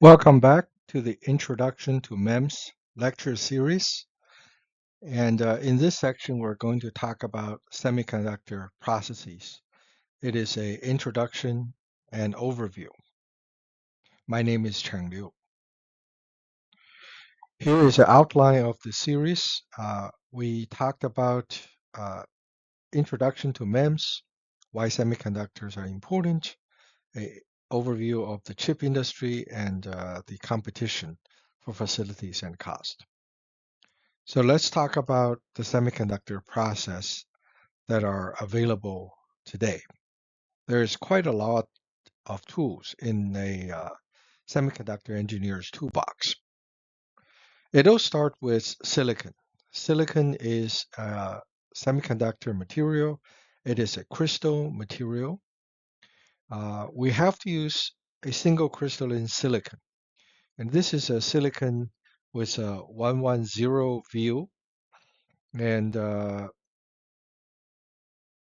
Welcome back to the Introduction to MEMS lecture series. And in this section, we're going to talk about semiconductor processes. It is an introduction and overview. My name is Cheng Liu. Here is an outline of the series. We talked about uh, introduction to MEMS, why semiconductors are important, a overview of the chip industry, and the competition for facilities and cost. So let's talk about the semiconductor process that are available today. There's quite a lot of tools in a semiconductor engineer's toolbox. It'll start with silicon. Silicon is a semiconductor material. It is a crystal material. We have to use a single crystalline silicon. And this is a silicon with a 110 view. And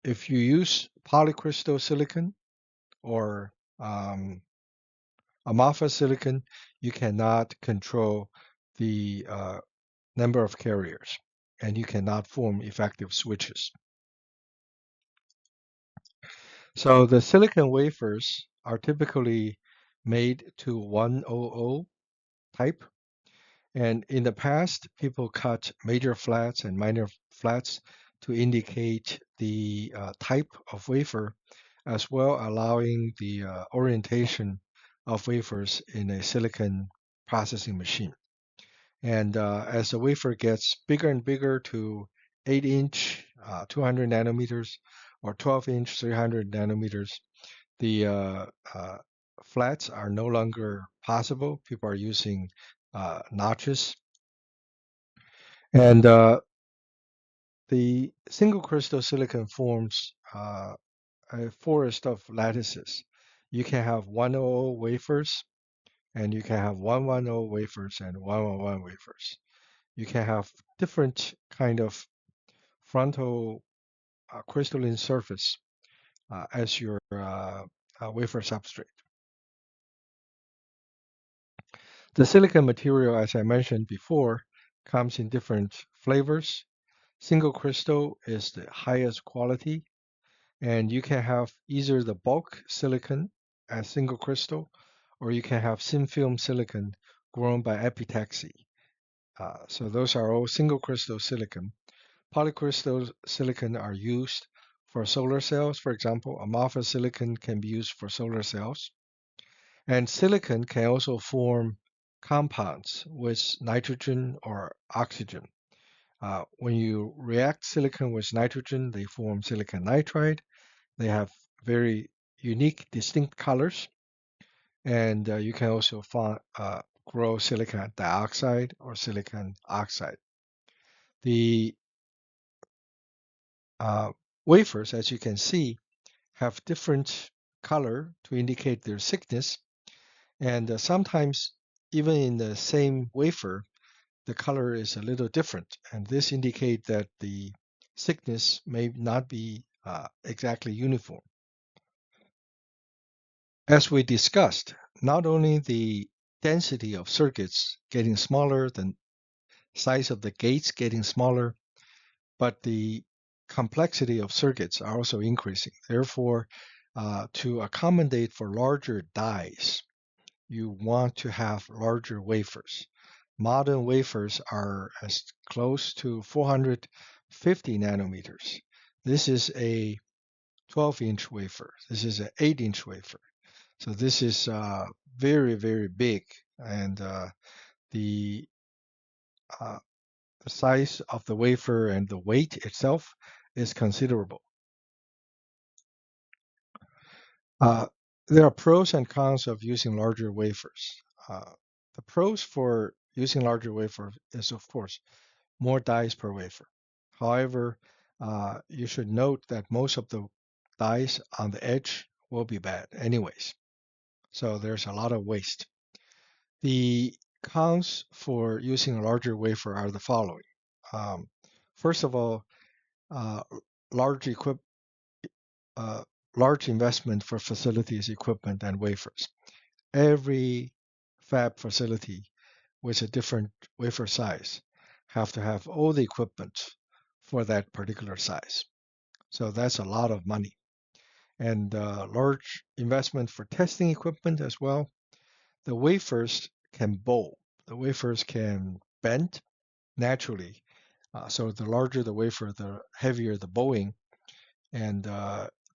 if you use polycrystal silicon or um, amorphous silicon, you cannot control the number of carriers and you cannot form effective switches. So the silicon wafers are typically made to 100 type. And in the past, people cut major flats and minor flats to indicate the type of wafer, as well allowing the orientation of wafers in a silicon processing machine. And as the wafer gets bigger and bigger to 8-inch, 200 nanometers, or 12-inch, 300 nanometers, the flats are no longer possible. People are using notches. And the single crystal silicon forms a forest of lattices. You can have 100 wafers, and you can have 110 wafers and 111 wafers. You can have different kind of frontal crystalline surface as your wafer substrate. The silicon material, as I mentioned before, comes in different flavors. Single crystal is the highest quality, and you can have either the bulk silicon as single crystal, or you can have thin film silicon grown by epitaxy. So those are all single crystal silicon. Polycrystal silicon are used for solar cells. For example, amorphous silicon can be used for solar cells. And silicon can also form compounds with nitrogen or oxygen. When you react silicon with nitrogen, they form silicon nitride. They have very unique, distinct colors. And you can also grow silicon dioxide or silicon oxide. The uh, wafers, as you can see, have different color to indicate their thickness. And sometimes, even in the same wafer, the color is a little different. And this indicates that the thickness may not be exactly uniform. As we discussed, not only the density of circuits getting smaller, the size of the gates getting smaller, but the complexity of circuits are also increasing. Therefore, to accommodate for larger dies, you want to have larger wafers. Modern wafers are as close to 450 nanometers. This is a 12-inch wafer. This is an 8-inch wafer. So this is very, very big, and the uh, the size of the wafer and the weight itself is considerable. Uh, there are pros and cons of using larger wafers. Uh, the pros for using larger wafer is, of course, more dies per wafer. However, you should note that most of the dies on the edge will be bad anyways. So there's a lot of waste. The cons for using a larger wafer are the following. Um, First of all, uh, large equip, uh, large investment for facilities, equipment, and wafers. Every fab facility with a different wafer size have to have all the equipment for that particular size. So that's a lot of money. And large investment for testing equipment as well. The wafers can bow. The wafers can bend naturally. So the larger the wafer, the heavier the bowing. And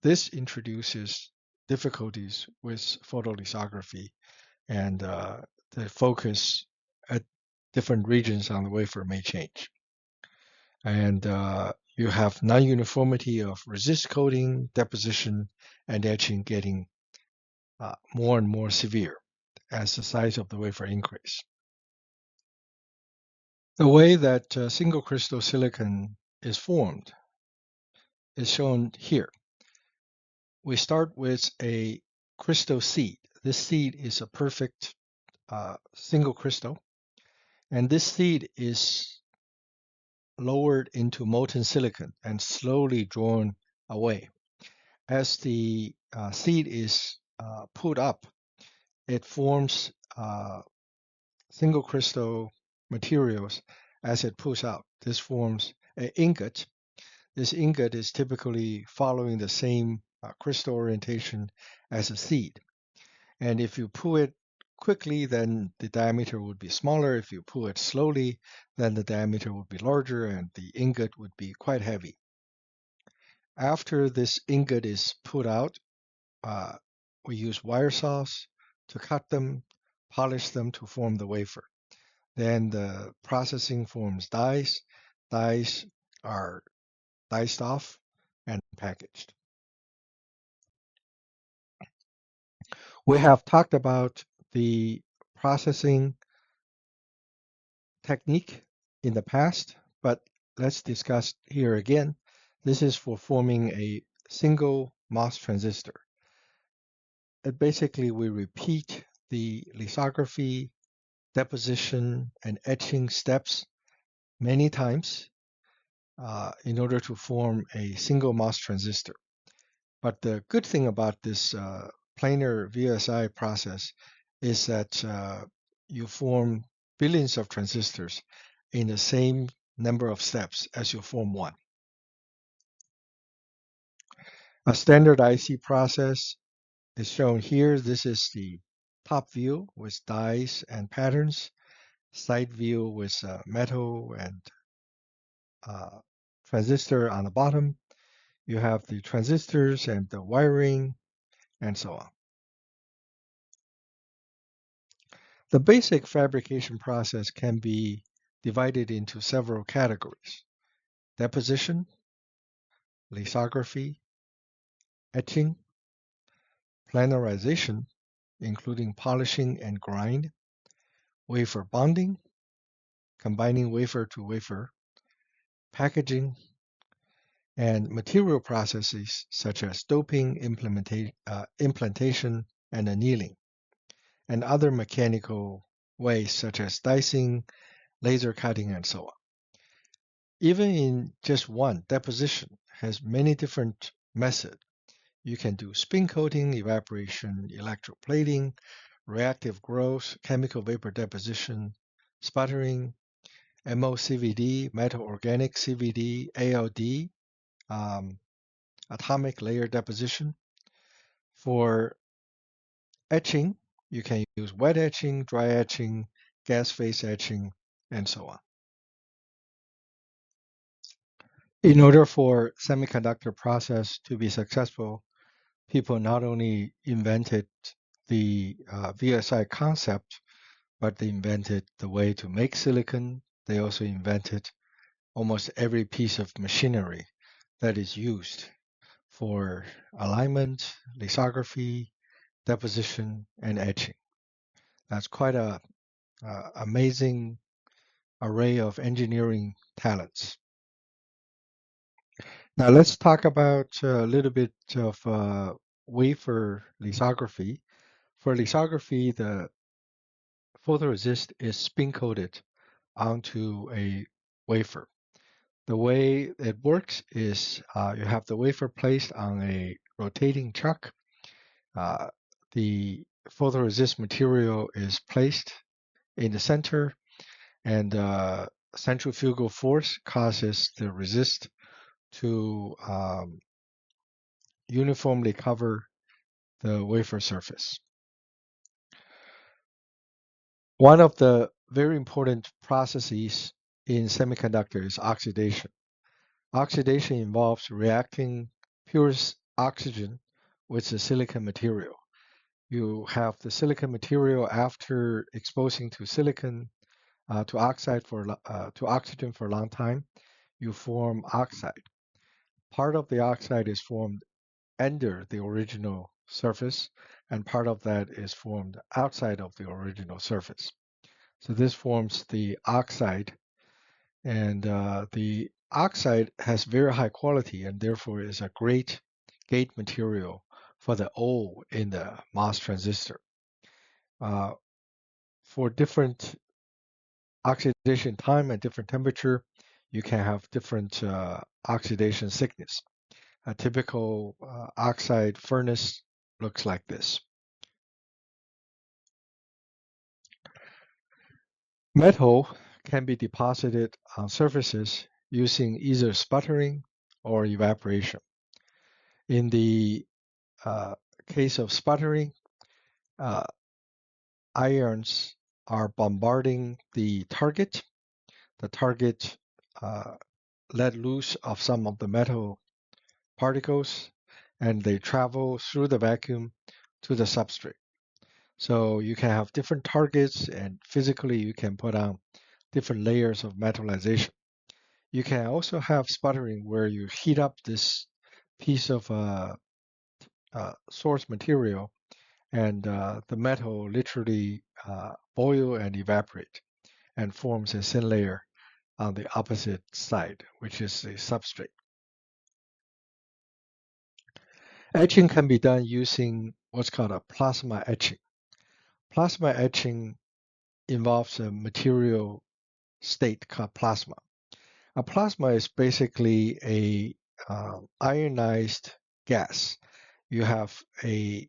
this introduces difficulties with photolithography, and the focus at different regions on the wafer may change. And you have non-uniformity of resist coating, deposition, and etching getting more and more severe as the size of the wafer increase. The way that single crystal silicon is formed is shown here. We start with a crystal seed. This seed is a perfect single crystal, and this seed is lowered into molten silicon and slowly drawn away. As the seed is pulled up, it forms single crystal materials as it pulls out. This forms an ingot. This ingot is typically following the same crystal orientation as a seed. And if you pull it quickly, then the diameter would be smaller. If you pull it slowly, then the diameter would be larger and the ingot would be quite heavy. After this ingot is pulled out, we use wire saws to cut them, polish them to form the wafer. Then the processing forms dies. Dies are diced off and packaged. We have talked about the processing technique in the past, but let's discuss here again. This is for forming a single MOS transistor. Basically, we repeat the lithography, deposition, and etching steps many times in order to form a single MOS transistor. But the good thing about this planar VLSI process is that you form billions of transistors in the same number of steps as you form one. A standard IC process is shown here. This is the top view with dies and patterns, side view with metal and transistor on the bottom. You have the transistors and the wiring and so on. The basic fabrication process can be divided into several categories: deposition, lithography, etching, planarization, including polishing and grind, wafer bonding, combining wafer to wafer, packaging, and material processes such as doping, implantation, and annealing, and other mechanical ways such as dicing, laser cutting, and so on. Even in just one, deposition has many different methods. You can do spin coating, evaporation, electroplating, reactive growth, chemical vapor deposition, sputtering, MOCVD, metal organic CVD, ALD, atomic layer deposition. For etching, you can use wet etching, dry etching, gas phase etching, and so on. In order for semiconductor process to be successful, people not only invented the VLSI concept, but they invented the way to make silicon. They also invented almost every piece of machinery that is used for alignment, lithography, deposition, and etching. That's quite an amazing array of engineering talents. Now let's talk about a little bit of wafer lithography. For lithography, the photoresist is spin coated onto a wafer. The way it works is you have the wafer placed on a rotating chuck. The photoresist material is placed in the center, and centrifugal force causes the resist to uniformly cover the wafer surface. One of the very important processes in semiconductor is oxidation. Oxidation involves reacting pure oxygen with the silicon material. You have the silicon material after exposing to silicon to oxygen for a long time. You form oxide. Part of the oxide is formed under the original surface, and part of that is formed outside of the original surface. So this forms the oxide, and the oxide has very high quality and therefore is a great gate material for the O in the MOS transistor. Uh, for different oxidation time and different temperature, you can have different oxidation thickness. A typical oxide furnace looks like this. Metal can be deposited on surfaces using either sputtering or evaporation. In the uh, case of sputtering, uh, ions are bombarding the target. The target let loose of some of the metal particles, and they travel through the vacuum to the substrate. So you can have different targets, and physically you can put on different layers of metallization. You can also have sputtering where you heat up this piece of source material, and the metal literally boil and evaporate and forms a thin layer on the opposite side, which is the substrate. Etching can be done using what's called a plasma etching. Plasma etching involves a material state called plasma. A plasma is basically a ionized gas. You have a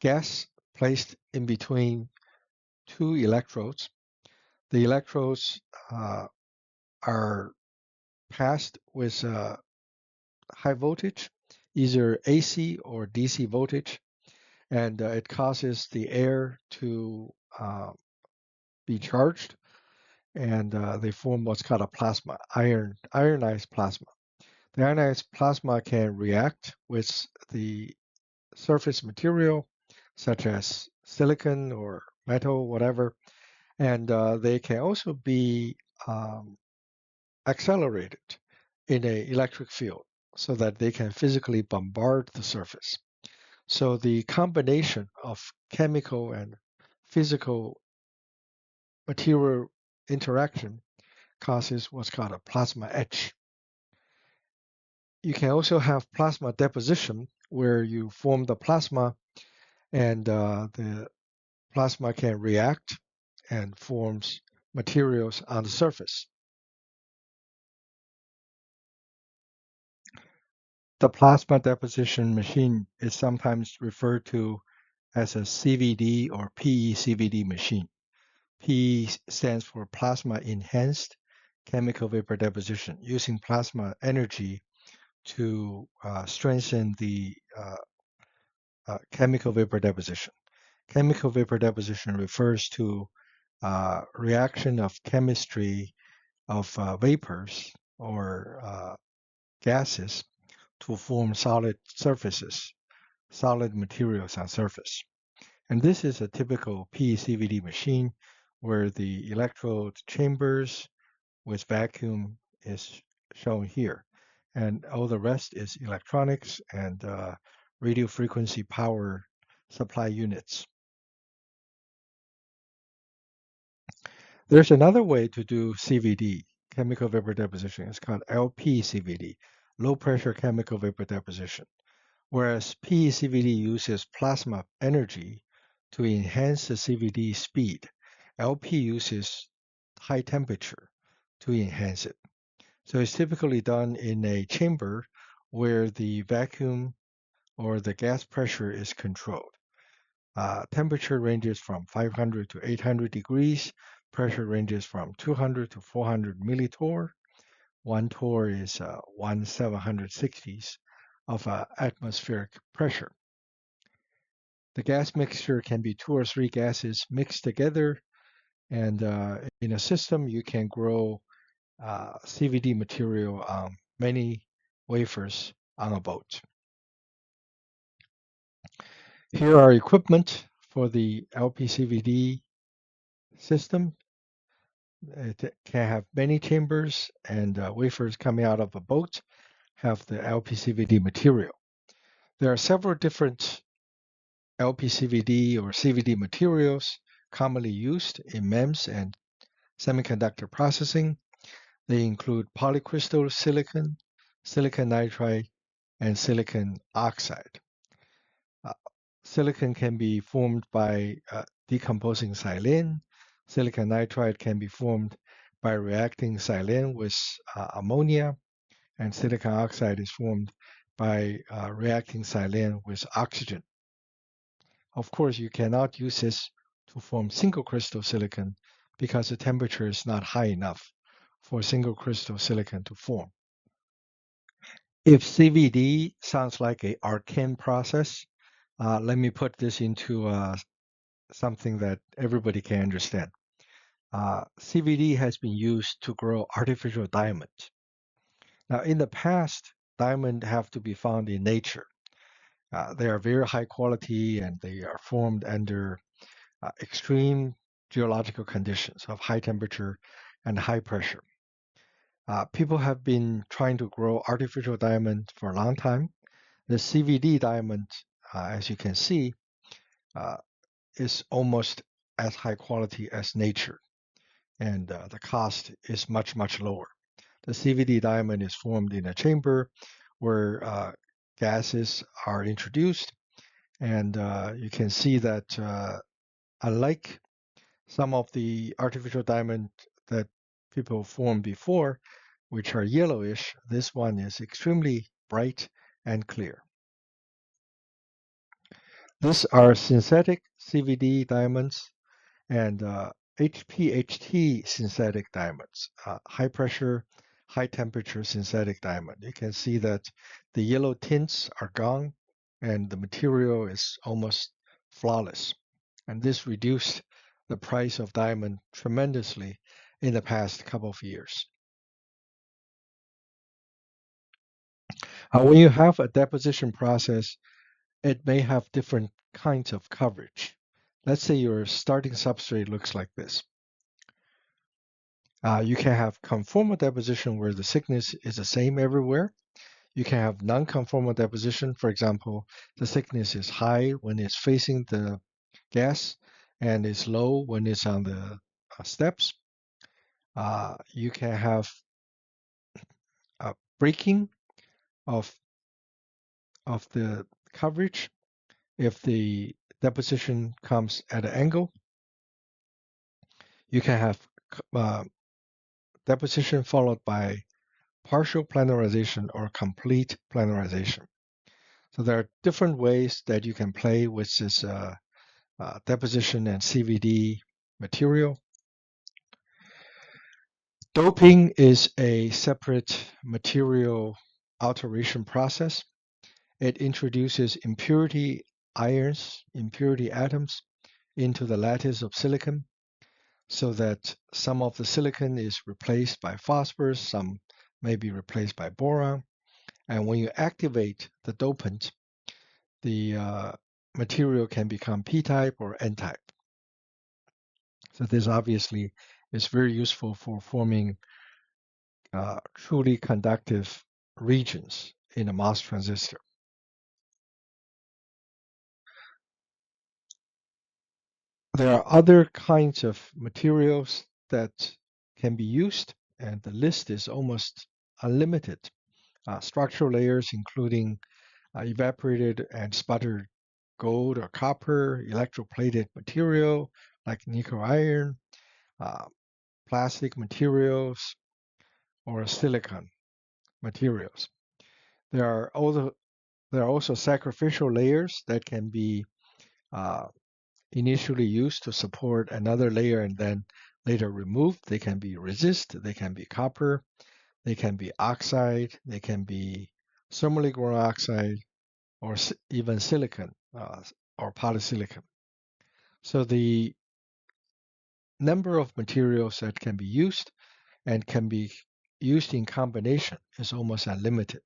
gas placed in between two electrodes. The electrodes are passed with high voltage, either AC or DC voltage, and it causes the air to be charged, and they form what's called a plasma, ionized plasma. The ionized plasma can react with the surface material, such as silicon or metal, whatever, and they can also be um, accelerated in an electric field so that they can physically bombard the surface. So the combination of chemical and physical material interaction causes what's called a plasma etch. You can also have plasma deposition where you form the plasma and the plasma can react and forms materials on the surface. The plasma deposition machine is sometimes referred to as a CVD or PECVD machine. PE stands for plasma enhanced chemical vapor deposition, using plasma energy to strengthen the chemical vapor deposition. Chemical vapor deposition refers to reaction of chemistry of vapors or gases to form solid surfaces, solid materials on surface. And this is a typical PECVD machine where the electrode chambers with vacuum is shown here. And all the rest is electronics and radio frequency power supply units. There's another way to do CVD, chemical vapor deposition. It's called LPCVD, low pressure chemical vapor deposition. Whereas PECVD uses plasma energy to enhance the CVD speed, LP uses high temperature to enhance it. So it's typically done in a chamber where the vacuum or the gas pressure is controlled. Temperature ranges from 500 to 800 degrees. Pressure ranges from 200 to 400 millitorr. 1 torr is 1/760th of atmospheric pressure. The gas mixture can be 2 or 3 gases mixed together, and in a system you can grow CVD material on many wafers on a boat. Here are equipment for the LPCVD system. It can have many chambers, and wafers coming out of a boat have the LPCVD material. There are several different LPCVD or CVD materials commonly used in MEMS and semiconductor processing. They include polycrystal silicon, silicon nitride, and silicon oxide. Silicon can be formed by decomposing silane. Silicon nitride can be formed by reacting silane with ammonia, and silicon oxide is formed by reacting silane with oxygen. Of course, you cannot use this to form single crystal silicon because the temperature is not high enough for single crystal silicon to form. If CVD sounds like an arcane process, let me put this into something that everybody can understand. CVD has been used to grow artificial diamonds. Now, in the past, diamonds have to be found in nature. They are very high quality and they are formed under extreme geological conditions of high temperature and high pressure. People have been trying to grow artificial diamond for a long time. The CVD diamond, as you can see, is almost as high quality as nature, and the cost is much, much lower. The CVD diamond is formed in a chamber where gases are introduced, and you can see that unlike some of the artificial diamond that people formed before, which are yellowish, this one is extremely bright and clear. These are synthetic CVD diamonds and HPHT synthetic diamonds, high pressure, high temperature synthetic diamond. You can see that the yellow tints are gone and the material is almost flawless. And this reduced the price of diamond tremendously in the past couple of years. When you have a deposition process, it may have different kinds of coverage. Let's say your starting substrate looks like this. You can have conformal deposition where the thickness is the same everywhere. You can have non-conformal deposition. For example, the thickness is high when it's facing the gas and is low when it's on the steps. You can have breaking of the coverage if the deposition comes at an angle. You can have deposition followed by partial planarization or complete planarization. So there are different ways that you can play with this deposition and CVD material. Doping is a separate material alteration process. It introduces impurity ions, impurity atoms into the lattice of silicon so that some of the silicon is replaced by phosphorus, some may be replaced by boron. And when you activate the dopant, the material can become p-type or n-type. So this obviously is very useful for forming truly conductive regions in a MOS transistor. There are other kinds of materials that can be used, and the list is almost unlimited. Structural layers including evaporated and sputtered gold or copper, electroplated material like nickel iron, plastic materials, or silicon materials. There are also sacrificial layers that can be initially used to support another layer and then later removed. They can be resist, they can be copper, they can be oxide, they can be thermally grown oxide, or even silicon or polysilicon. So the number of materials that can be used and can be used in combination is almost unlimited.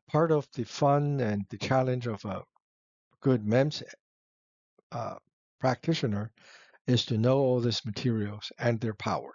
Part of the fun and the challenge of a good MEMS uh, practitioner is to know all these materials and their power.